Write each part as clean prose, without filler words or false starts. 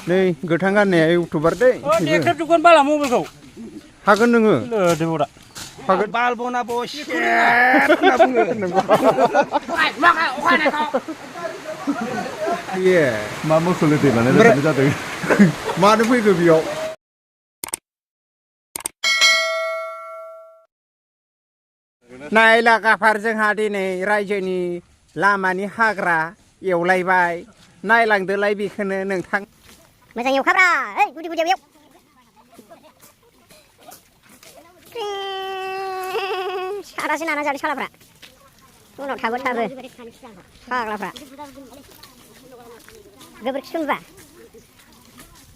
नै गोथां गाननाया इउटुबार दै देख्रेब जोबगोन बाला मबाइलखौ हागोन नोङो देबरा हागोन बाल बनाबो शेट होनना बुङो ए मा मोसौनो दै माने रोखोमनि जादों मानो फैखो बेयाव नाय लागाफार जोंहा दिनै रायजोनि लामानि हाग्रा एवलायबाय नायलांदोलाय बेखौनो नोंथां मोजां एवखाब्रा ओइ गुदि गुदियाव एव सारासो नाना जादों सालाफ्रा उनाव थाबो फाग्लाफ्रा गोबोरखि सुनबा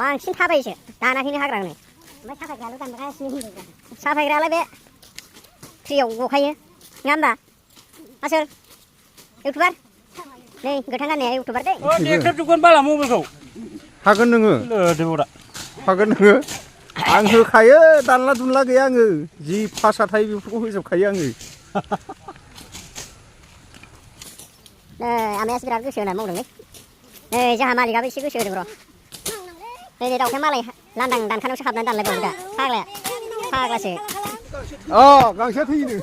बांसिन थाबायोसो दानाखैनो हाग्रानो साफायग्रायालाय बे फ्रियाव गखायो नङा होमबा आसोल इउटुबार नै गोथां गाननाया इउटुबार दै देख्रेब जोबगोन बाला मबाइलखौ हागोन नोङो देबरा हागोन नोङो आं होखायो दानला दुनला गैया आङो जि फासा थायो बेफोरखौ होजोबखायो आङो आमायासो बिराद गोसो होनानै मावदोंलै नै जोंहा मालिकआबो एसे गोसो होदों र' नै दाउखाया मालाय लांदां दानखानायावसो हाबनानै दानलायबावो दा फाग्लासो अ गांसोआ थैनो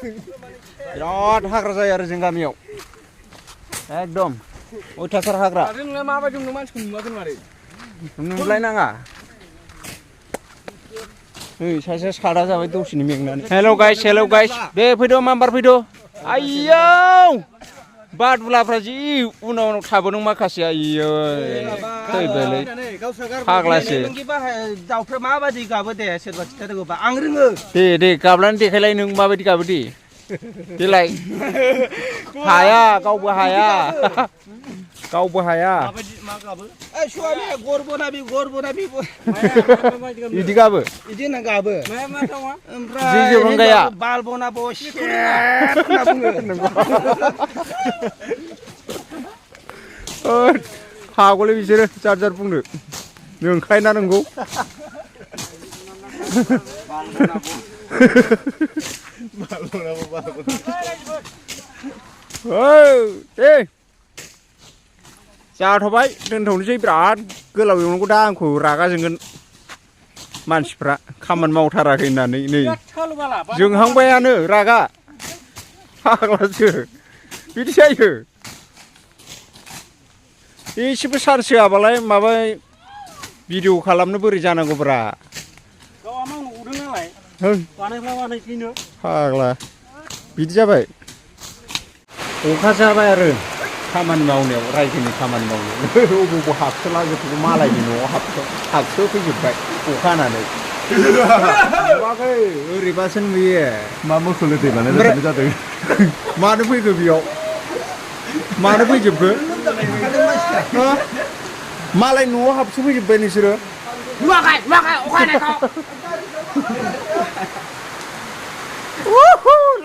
बिराद हाग्रा जायो आरो जों गामियाव एकदम अयथासार हाग्रा नोंलाय माबायदि नों मानसिखौ नुवाखै मारै नुलायनाङा नै सासे सादा जाबाय दसेनो मेंनानै हेलौ गाइस दे फैद' माम्बार फैद' आयौ बादुलाफ्रा जि उनाव थाबोदों माखासे आयौ थैबायलै फाग्लासो दाउफ्रा माबायदि गाबो दे सोरबा खिथादोंबा आं रोङो दे गाब्लानो देखायलाय नों माबायदि गाबो दे देलाय हाया गावबो हाया मा गाबो ए सुवाने गरबना बि बिदि गाबो बिदि होनना गाबो जि जोबहांगाया बाल बनाबो शेट होनना बुङो हागौलै बिसोरो जार बुंनो नोंखायना नंगौ दे जाथ'बाय दोनथ'नोसै बिराद गोलाव एवनांगौ दा आंखौ रागा जोंगोन मानसिफ्रा खामानि मावथाराखै होननानै नै जोंहांबायानो रागा फाग्लासो बिदि जायो एसेबो चार्ज होआबालाय माबा भिडिअ खालामनो बोरै जानांगौब्रा फाग्ला बिदि जाबाय अखा जाबाय आरो खामानि मावनायाव रायजोनि खामानि मावनायाव अबाव हाबसोला जोबो मालायनि न'आव हाबसो फैजोबबाय अखा हानानै नुवाखै ओरैबासो नुयो मा मोसौनो दै माने रोखोमनि जादों मानो फैखो बेयाव मानो फैजोबखो मालाय न'आव हाबसो फैजोबबाय नोंसोरो नुवाखै अखा हानायखौ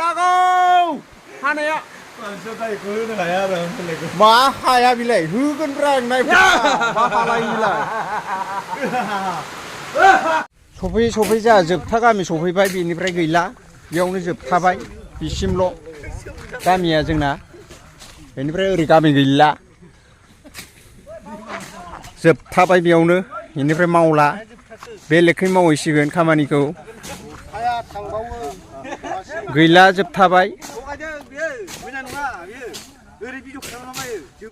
लागाव हानाया मा हाया बिलाय होगोनब्रा आं नायफै सफै जा जोबथा गामि सफैबाय बेनिफ्राय गैला बेयावनो जोबथाबाय बिसिमल' गामिया जोंना बेनिफ्राय ओरै गामि गैला जोबथाबाय बेयावनो बेनिफ्राय मावला बेलेगखै मावहैसिगोन खामानिखौ गैला जोबथाबाय